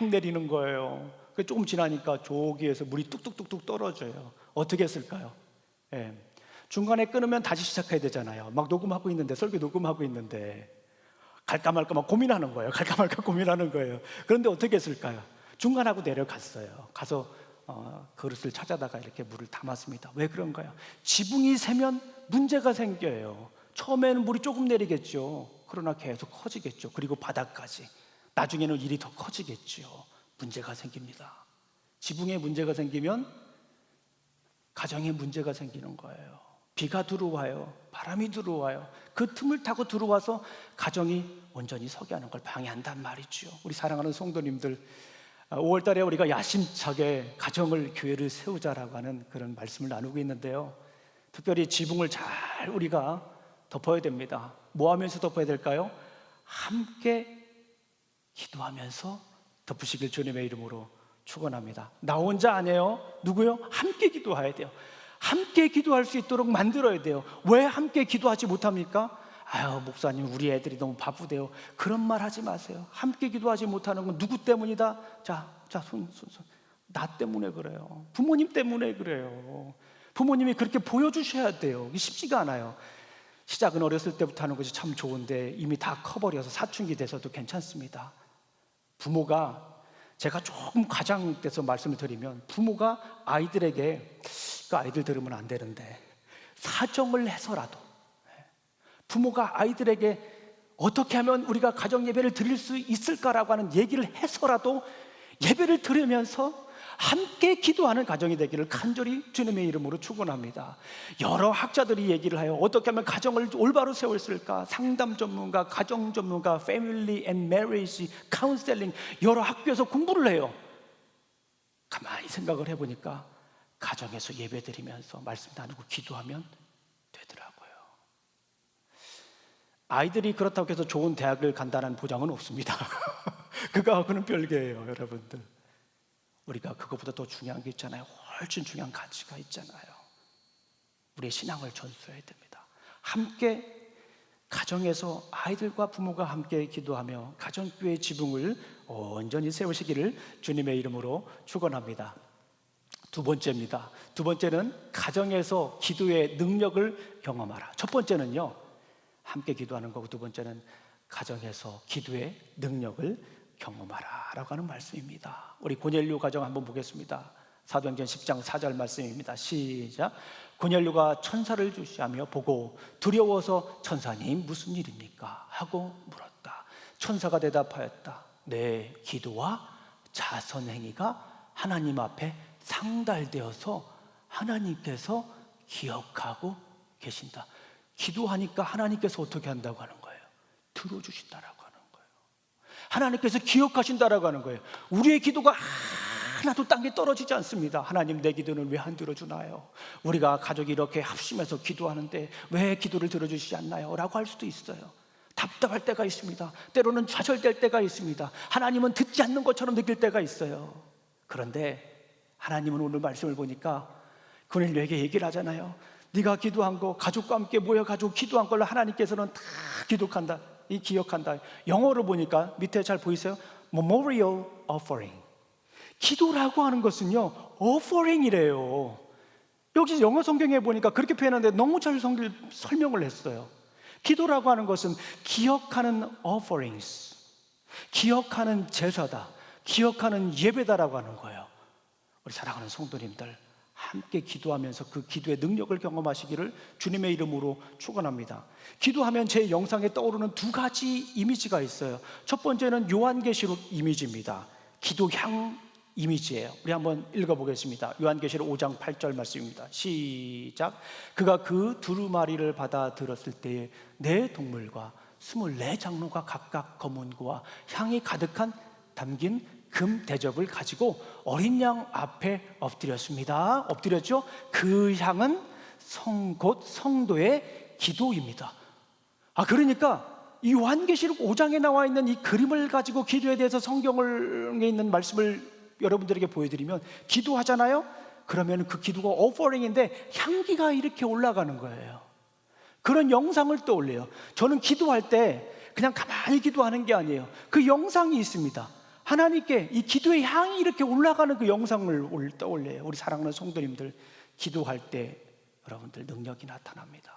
Speaker 3: 내리는 거예요. 조금 지나니까 조기에서 물이 뚝뚝뚝뚝 떨어져요. 어떻게 했을까요? 중간에 끊으면 다시 시작해야 되잖아요. 막 녹음하고 있는데, 설교 녹음하고 있는데 갈까 말까 막 고민하는 거예요. 갈까 말까 고민하는 거예요. 그런데 어떻게 했을까요? 중간하고 내려갔어요. 가서 그릇을 찾아다가 이렇게 물을 담았습니다. 왜 그런가요? 지붕이 새면 문제가 생겨요. 처음에는 물이 조금 내리겠죠. 그러나 계속 커지겠죠. 그리고 바닥까지. 나중에는 일이 더 커지겠죠. 문제가 생깁니다. 지붕에 문제가 생기면 가정에 문제가 생기는 거예요. 비가 들어와요. 바람이 들어와요. 그 틈을 타고 들어와서 가정이 온전히 서게 하는 걸 방해한단 말이죠. 우리 사랑하는 성도님들, 5월 달에 우리가 야심차게 가정을, 교회를 세우자라고 하는 그런 말씀을 나누고 있는데요. 특별히 지붕을 잘 우리가 덮어야 됩니다. 뭐 하면서 덮어야 될까요? 함께 기도하면서 덮으시길 주님의 이름으로 축원합니다. 나 혼자 안 해요. 누구요? 함께 기도해야 돼요. 함께 기도할 수 있도록 만들어야 돼요. 왜 함께 기도하지 못합니까? 아유, 목사님, 우리 애들이 너무 바쁘대요. 그런 말 하지 마세요. 함께 기도하지 못하는 건 누구 때문이다? 손. 나 때문에 그래요. 부모님 때문에 그래요. 부모님이 그렇게 보여주셔야 돼요. 이게 쉽지가 않아요. 시작은 어렸을 때부터 하는 것이 참 좋은데 이미 다 커버려서 사춘기 돼서도 괜찮습니다. 부모가, 제가 조금 과장돼서 말씀을 드리면, 부모가 아이들에게, 그 아이들 들으면 안 되는데, 사정을 해서라도, 부모가 아이들에게 어떻게 하면 우리가 가정 예배를 드릴 수 있을까라고 하는 얘기를 해서라도 예배를 드리면서 함께 기도하는 가정이 되기를 간절히 주님의 이름으로 축원합니다. 여러 학자들이 얘기를 해요. 어떻게 하면 가정을 올바로 세웠을까? 상담 전문가, 가정 전문가, Family and Marriage Counseling, 여러 학교에서 공부를 해요. 가만히 생각을 해보니까 가정에서 예배드리면서 말씀 나누고 기도하면 되더라고요. 아이들이 그렇다고 해서 좋은 대학을 간다는 보장은 없습니다. 그거하고는 별개예요, 여러분들. 우리가 그것보다 더 중요한 게 있잖아요. 훨씬 중요한 가치가 있잖아요. 우리의 신앙을 전수해야 됩니다. 함께 가정에서 아이들과 부모가 함께 기도하며 가정교회의 지붕을 온전히 세우시기를 주님의 이름으로 축원합니다. 두 번째입니다. 두 번째는 가정에서 기도의 능력을 경험하라. 첫 번째는요, 함께 기도하는 거고, 두 번째는 가정에서 기도의 능력을 경험하라 라고 하는 말씀입니다. 우리 고넬료 가정 한번 보겠습니다. 사도행전 10장 4절 말씀입니다. 시작. 고넬료가 천사를 주시하며 보고 두려워서 천사님 무슨 일입니까? 하고 물었다. 천사가 대답하였다. 내 기도와 자선행위가 하나님 앞에 상달되어서 하나님께서 기억하고 계신다. 기도하니까 하나님께서 어떻게 한다고 하는 거예요? 들어주신다라고 하는 거예요. 하나님께서 기억하신다라고 하는 거예요. 우리의 기도가 하나도 땅에 떨어지지 않습니다. 하나님, 내 기도는 왜 안 들어주나요? 우리가 가족이 이렇게 합심해서 기도하는데 왜 기도를 들어주시지 않나요? 라고 할 수도 있어요. 답답할 때가 있습니다. 때로는 좌절될 때가 있습니다. 하나님은 듣지 않는 것처럼 느낄 때가 있어요. 그런데 하나님은 오늘 말씀을 보니까 고넬료에게 얘기를 하잖아요. 네가 기도한 거, 가족과 함께 모여가지고 기도한 걸로 하나님께서는 다 기억한다. 영어로 보니까 밑에 잘 보이세요? Memorial Offering. 기도라고 하는 것은요, offering이래요. 여기 영어 성경에 보니까 그렇게 표현하는데 너무 잘 설명을 했어요. 기도라고 하는 것은 기억하는 offerings, 기억하는 제사다, 기억하는 예배다라고 하는 거예요. 우리 사랑하는 성도님들, 함께 기도하면서 그 기도의 능력을 경험하시기를 주님의 이름으로 축원합니다. 기도하면 제 영상에 떠오르는 두 가지 이미지가 있어요. 첫 번째는 요한계시록 이미지입니다. 기도향 이미지예요. 우리 한번 읽어보겠습니다. 요한계시록 5장 8절 말씀입니다. 시작. 그가 그 두루마리를 받아 들었을 때에 네 동물과 24장로가 각각 검은고와 향이 가득한 담긴 금 대접을 가지고 어린 양 앞에 엎드렸습니다. 엎드렸죠? 그 향은 곧 성도의 기도입니다. 그러니까 이 요한계시록 5장에 나와 있는 이 그림을 가지고 기도에 대해서 성경에 있는 말씀을 여러분들에게 보여드리면, 기도하잖아요? 그러면 그 기도가 오퍼링인데 향기가 이렇게 올라가는 거예요. 그런 영상을 떠올려요. 저는 기도할 때 그냥 가만히 기도하는 게 아니에요. 그 영상이 있습니다. 하나님께 이 기도의 향이 이렇게 올라가는 그 영상을 떠올려요. 우리 사랑하는 성도님들, 기도할 때 여러분들 능력이 나타납니다.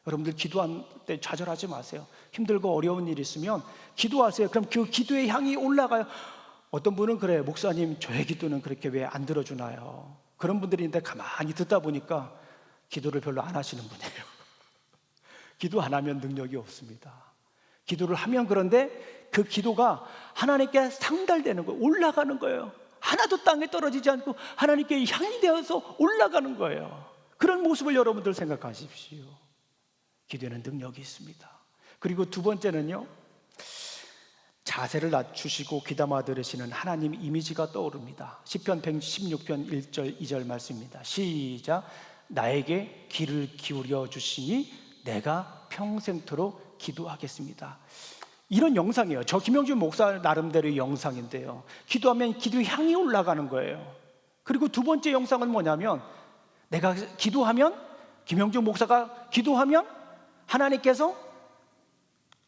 Speaker 3: 여러분들 기도할 때 좌절하지 마세요. 힘들고 어려운 일 있으면 기도하세요. 그럼 그 기도의 향이 올라가요. 어떤 분은 그래요. 목사님, 저의 기도는 그렇게 왜 안 들어주나요? 그런 분들인데 가만히 듣다 보니까 기도를 별로 안 하시는 분이에요. 기도 안 하면 능력이 없습니다. 기도를 하면, 그런데 그 기도가 하나님께 상달되는 거예요. 올라가는 거예요. 하나도 땅에 떨어지지 않고 하나님께 향이 되어서 올라가는 거예요. 그런 모습을 여러분들 생각하십시오. 기도에는 능력이 있습니다. 그리고 두 번째는요, 자세를 낮추시고 귀담아 들으시는 하나님 이미지가 떠오릅니다. 시편 116편 1절 2절 말씀입니다. 시작. 나에게 귀를 기울여 주시니 내가 평생토록 기도하겠습니다. 이런 영상이에요. 저 김영준 목사 나름대로의 영상인데요, 기도하면 기도의 향이 올라가는 거예요. 그리고 두 번째 영상은 뭐냐면, 내가 기도하면, 김영준 목사가 기도하면 하나님께서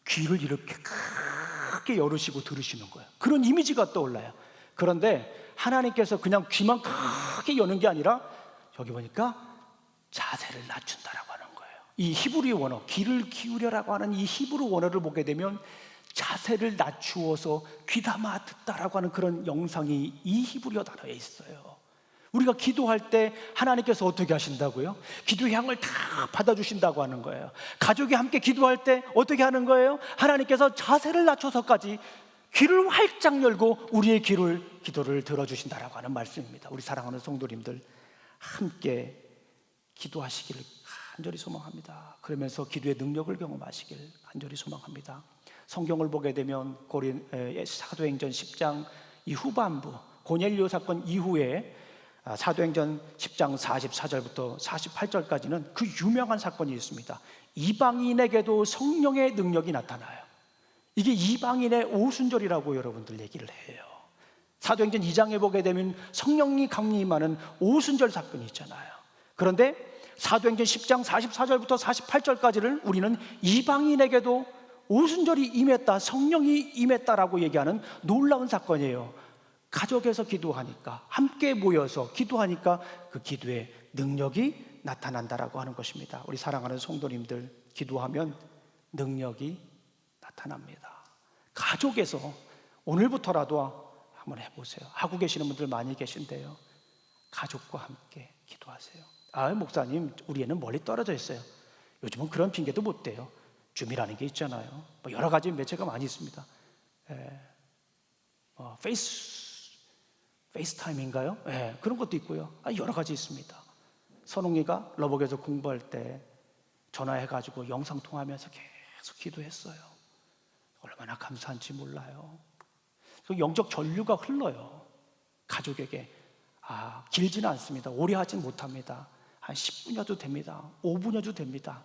Speaker 3: 귀를 이렇게 크게 열으시고 들으시는 거예요. 그런 이미지가 떠올라요. 그런데 하나님께서 그냥 귀만 크게 여는 게 아니라 여기 보니까 자세를 낮춘다라고 하는 거예요. 이 히브리 원어, 귀를 기울여라고 하는 이 히브리 원어를 보게 되면 자세를 낮추어서 귀담아 듣다라고 하는 그런 영상이 이 히브리어 단어에 있어요. 우리가 기도할 때 하나님께서 어떻게 하신다고요? 기도의 향을 다 받아주신다고 하는 거예요. 가족이 함께 기도할 때 어떻게 하는 거예요? 하나님께서 자세를 낮춰서까지 귀를 활짝 열고 우리의 기도를 들어주신다라고 하는 말씀입니다. 우리 사랑하는 성도님들, 함께 기도하시기를 간절히 소망합니다. 그러면서 기도의 능력을 경험하시길 간절히 소망합니다. 성경을 보게 되면 사도행전 10장 이 후반부, 고넬료 사건 이후에 사도행전 10장 44절부터 48절까지는 그 유명한 사건이 있습니다. 이방인에게도 성령의 능력이 나타나요. 이게 이방인의 오순절이라고 여러분들 얘기를 해요. 사도행전 2장에 보게 되면 성령이 강림하는 오순절 사건이 있잖아요. 그런데 사도행전 10장 44절부터 48절까지를 우리는 이방인에게도 오순절이 임했다, 성령이 임했다라고 얘기하는 놀라운 사건이에요. 가족에서 기도하니까, 함께 모여서 기도하니까 그 기도의 능력이 나타난다라고 하는 것입니다. 우리 사랑하는 성도님들, 기도하면 능력이 나타납니다. 가족에서 오늘부터라도 한번 해보세요. 하고 계시는 분들 많이 계신데요, 가족과 함께 기도하세요. 목사님, 우리 애는 멀리 떨어져 있어요. 요즘은 그런 핑계도 못 대요. 줌이라는 게 있잖아요. 여러 가지 매체가 많이 있습니다. 페이스타임인가요? 그런 것도 있고요. 여러 가지 있습니다. 선홍이가 러버에서 공부할 때 전화해가지고 영상통화하면서 계속 기도했어요. 얼마나 감사한지 몰라요. 영적 전류가 흘러요. 가족에게. 길지는 않습니다. 오래 하진 못합니다. 한 10분여도 됩니다. 5분여도 됩니다.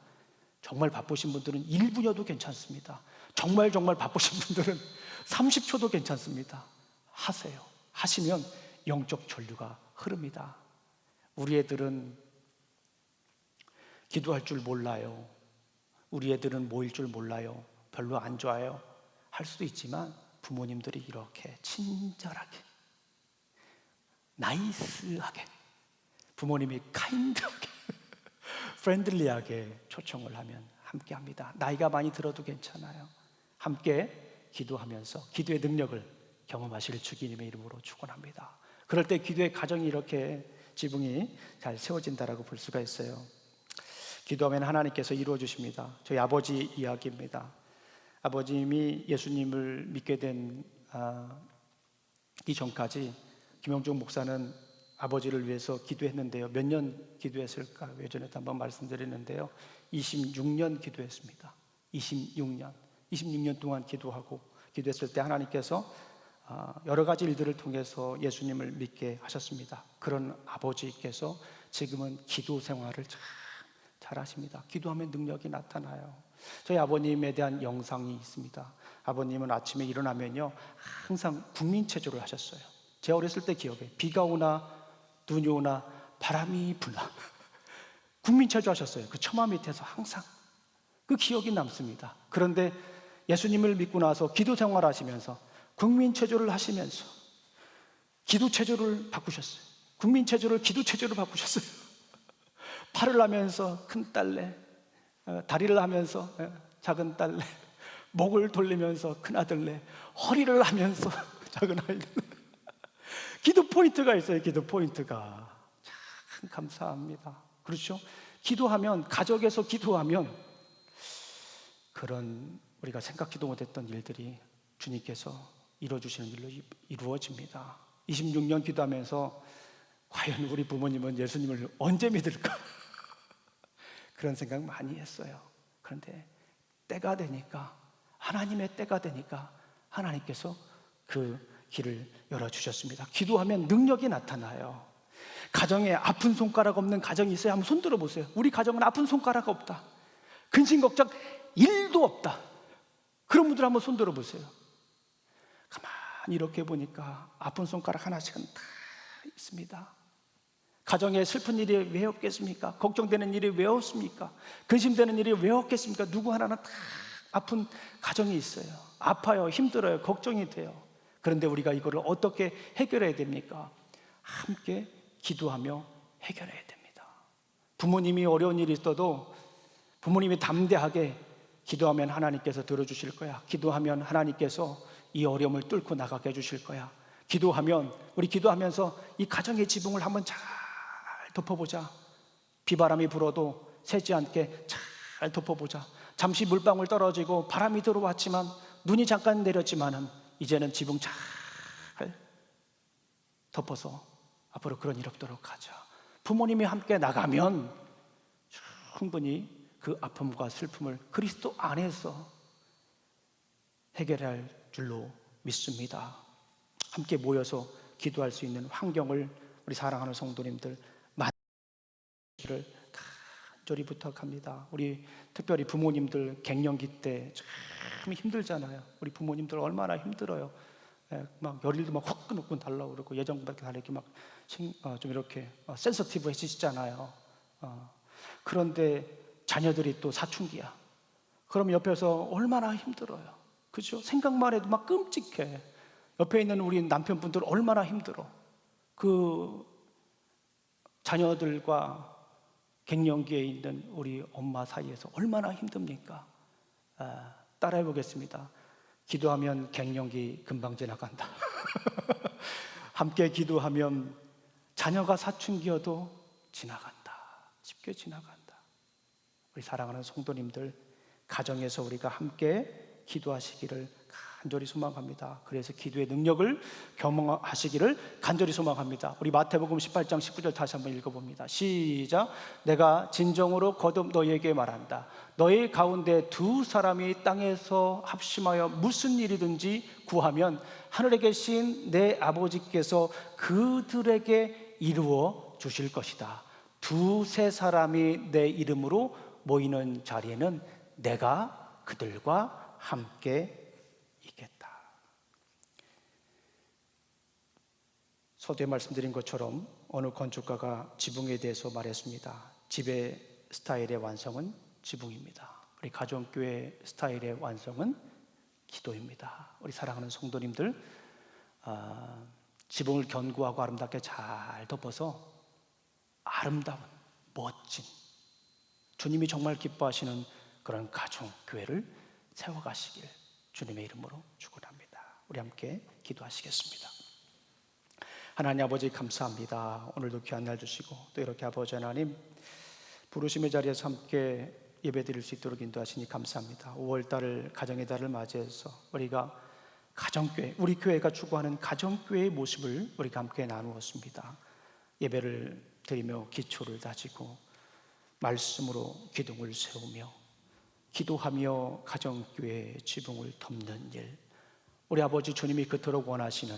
Speaker 3: 정말 바쁘신 분들은 1분여도 괜찮습니다. 정말 바쁘신 분들은 30초도 괜찮습니다. 하세요. 하시면 영적 전류가 흐릅니다. 우리 애들은 기도할 줄 몰라요. 우리 애들은 모일 줄 몰라요. 별로 안 좋아요. 할 수도 있지만 부모님들이 이렇게 친절하게, 나이스하게, 부모님이 카인드하게, 프렌들리하게 초청을 하면 함께 합니다. 나이가 많이 들어도 괜찮아요. 함께 기도하면서 기도의 능력을 경험하실 주님의 이름으로 축원합니다. 그럴 때 기도의 가정이 이렇게 지붕이 잘 세워진다라고 볼 수가 있어요. 기도하면 하나님께서 이루어 주십니다. 저희 아버지 이야기입니다. 아버님이 예수님을 믿게 된 이전까지 김영종 목사는 아버지를 위해서 기도했는데요. 몇 년 기도했을까? 예전에도 한번 말씀드렸는데요. 26년 기도했습니다. 26년 동안 기도했을 때 하나님께서 여러 가지 일들을 통해서 예수님을 믿게 하셨습니다. 그런 아버지께서 지금은 기도 생활을 참 잘하십니다. 기도하면 능력이 나타나요. 저희 아버님에 대한 영상이 있습니다. 아버님은 아침에 일어나면요 항상 국민체조를 하셨어요. 제 어렸을 때 기억에 비가 오나 눈이 오나 바람이 부나 국민체조 하셨어요. 그 처마 밑에서 항상 그 기억이 남습니다. 그런데 예수님을 믿고 나서 기도 생활하시면서 국민체조를 하시면서 기도체조를 바꾸셨어요. 국민체조를 기도체조로 바꾸셨어요. 팔을 하면서 큰 딸내, 다리를 하면서 작은 딸내, 목을 돌리면서 큰 아들내, 허리를 하면서 작은 아이들. 기도 포인트가 있어요. 기도 포인트가 참 감사합니다. 그렇죠? 기도하면, 가족에서 기도하면 그런 우리가 생각지도 못했던 일들이 주님께서 이루어주시는 일로 이루어집니다. 26년 기도하면서 과연 우리 부모님은 예수님을 언제 믿을까? 그런 생각 많이 했어요. 그런데 때가 되니까, 하나님의 때가 되니까 하나님께서 그 길을 열어주셨습니다. 기도하면 능력이 나타나요. 가정에 아픈 손가락 없는 가정이 있어요? 한번 손 들어보세요. 우리 가정은 아픈 손가락 없다, 근심 걱정 1도 없다, 그런 분들 한번 손 들어보세요. 가만히 이렇게 보니까 아픈 손가락 하나씩은 다 있습니다. 가정에 슬픈 일이 왜 없겠습니까? 걱정되는 일이 왜 없습니까? 근심되는 일이 왜 없겠습니까? 누구 하나는 다 아픈 가정이 있어요. 아파요, 힘들어요, 걱정이 돼요. 그런데 우리가 이거를 어떻게 해결해야 됩니까? 함께 기도하며 해결해야 됩니다. 부모님이 어려운 일이 있어도 부모님이 담대하게 기도하면 하나님께서 들어주실 거야. 기도하면 하나님께서 이 어려움을 뚫고 나가게 해주실 거야. 기도하면, 우리 기도하면서 이 가정의 지붕을 한번 잘 덮어보자. 비바람이 불어도 새지 않게 잘 덮어보자. 잠시 물방울 떨어지고 바람이 들어왔지만, 눈이 잠깐 내렸지만은 이제는 지붕 잘 덮어서 앞으로 그런 일 없도록 하자. 부모님이 함께 나가면 충분히 그 아픔과 슬픔을 그리스도 안에서 해결할 줄로 믿습니다. 함께 모여서 기도할 수 있는 환경을 우리 사랑하는 성도님들 만들기를 간절히 부탁합니다. 우리 특별히 부모님들 갱년기 때 참 힘들잖아요. 우리 부모님들 얼마나 힘들어요. 막 열일도 막 확 끊고 달라고 그러고 예전보다 다 이렇게 막 좀 이렇게 센서티브해지시잖아요. 그런데 자녀들이 또 사춘기야. 그럼 옆에서 얼마나 힘들어요. 그죠? 생각만 해도 막 끔찍해. 옆에 있는 우리 남편분들 얼마나 힘들어. 그 자녀들과 갱년기에 있는 우리 엄마 사이에서 얼마나 힘듭니까? 따라해 보겠습니다. 기도하면 갱년기 금방 지나간다. 함께 기도하면 자녀가 사춘기여도 지나간다. 쉽게 지나간다. 우리 사랑하는 성도님들, 가정에서 우리가 함께 기도하시기를 간절히 소망합니다. 그래서 기도의 능력을 경험하시기를 간절히 소망합니다. 우리 마태복음 18장 19절 다시 한번 읽어봅니다. 시작. 내가 진정으로 거듭 너희에게 말한다. 너희 가운데 두 사람이 땅에서 합심하여 무슨 일이든지 구하면 하늘에 계신 내 아버지께서 그들에게 이루어 주실 것이다. 두세 사람이 내 이름으로 모이는 자리에는 내가 그들과 함께 있겠다. 서두에 말씀드린 것처럼 어느 건축가가 지붕에 대해서 말했습니다. 집의 스타일의 완성은 지붕입니다. 우리 가정교회 스타일의 완성은 기도입니다. 우리 사랑하는 성도님들, 지붕을 견고하고 아름답게 잘 덮어서 아름다운, 멋진, 주님이 정말 기뻐하시는 그런 가정교회를 세워가시길 주님의 이름으로 축원합니다. 우리 함께 기도하시겠습니다. 하나님 아버지 감사합니다. 오늘도 귀한 날 주시고 또 이렇게 아버지 하나님 부르심의 자리에서 함께 예배드릴 수 있도록 인도하시니 감사합니다. 5월달을 가정의 달을 맞이해서 우리가 가정교회, 우리 교회가 추구하는 가정교회의 모습을 우리가 함께 나누었습니다. 예배를 드리며 기초를 다지고 말씀으로 기둥을 세우며 기도하며 가정교회의 지붕을 덮는 일, 우리 아버지 주님이 그토록 원하시는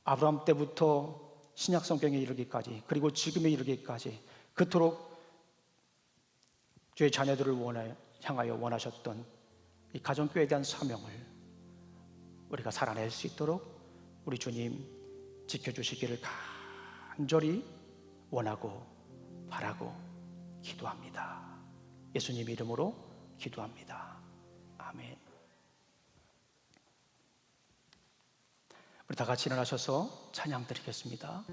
Speaker 3: 아브라함 때부터 신약 성경에 이르기까지 그리고 지금에 이르기까지 그토록 주의 자녀들을 향하여 원하셨던 이 가정교회에 대한 사명을 우리가 살아낼 수 있도록 우리 주님 지켜주시기를 간절히 원하고 바라고 기도합니다. 예수님 이름으로 기도합니다. 아멘. 우리 다 같이 일어나셔서 찬양 드리겠습니다.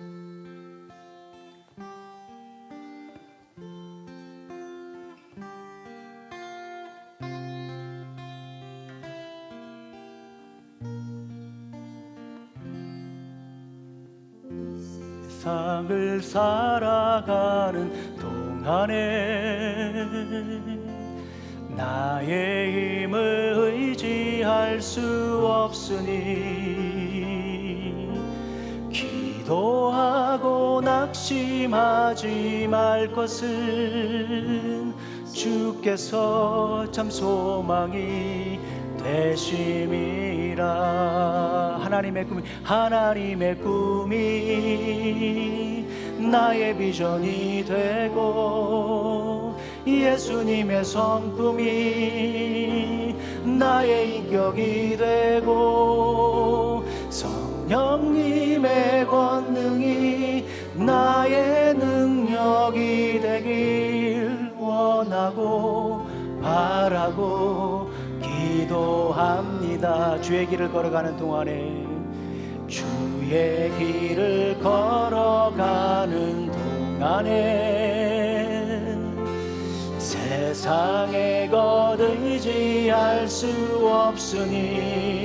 Speaker 3: 세상을 살아가는 동안에 나의 힘을 의지할 수 없으니 기도하고 낙심하지 말 것은 주께서 참 소망이 되심이라. 하나님의 꿈이 나의 비전이 되고 예수님의 성품이 나의 인격이 되고 성령님의 권능이 나의 능력이 되길 원하고 바라고 기도합니다. 주의 길을 걸어가는 동안에 주의 길을 걸어가는 동안에 세상의 것 의지할 수 없으니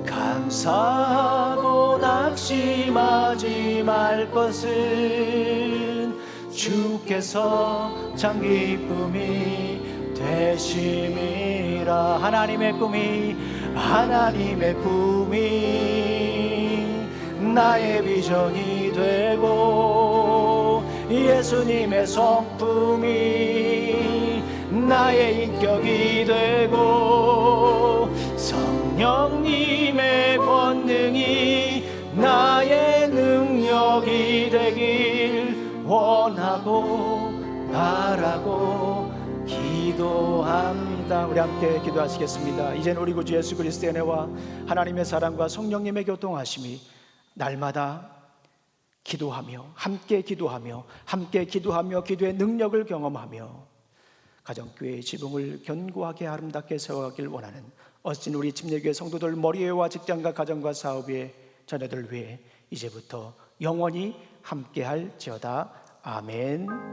Speaker 3: 감사하고 낙심하지 말 것은 주께서 참 기쁨이 되심이라. 하나님의 꿈이 나의 비전이 되고 예수님의 성품이 나의 인격이 되고 성령님의 권능이 나의 능력이 되길 원하고 바라고 기도합니다. 우리 함께 기도하시겠습니다. 이제는 우리 구주 예수 그리스도의 은혜와 하나님의 사랑과 성령님의 교통하심이 날마다 함께 기도하며 기도의 능력을 경험하며 가정교회의 지붕을 견고하게 아름답게 세워가길 원하는 어찌 우리 침례교회 성도들 머리회와 직장과 가정과 사업의 자녀들 위해 이제부터 영원히 함께할지어다. 아멘.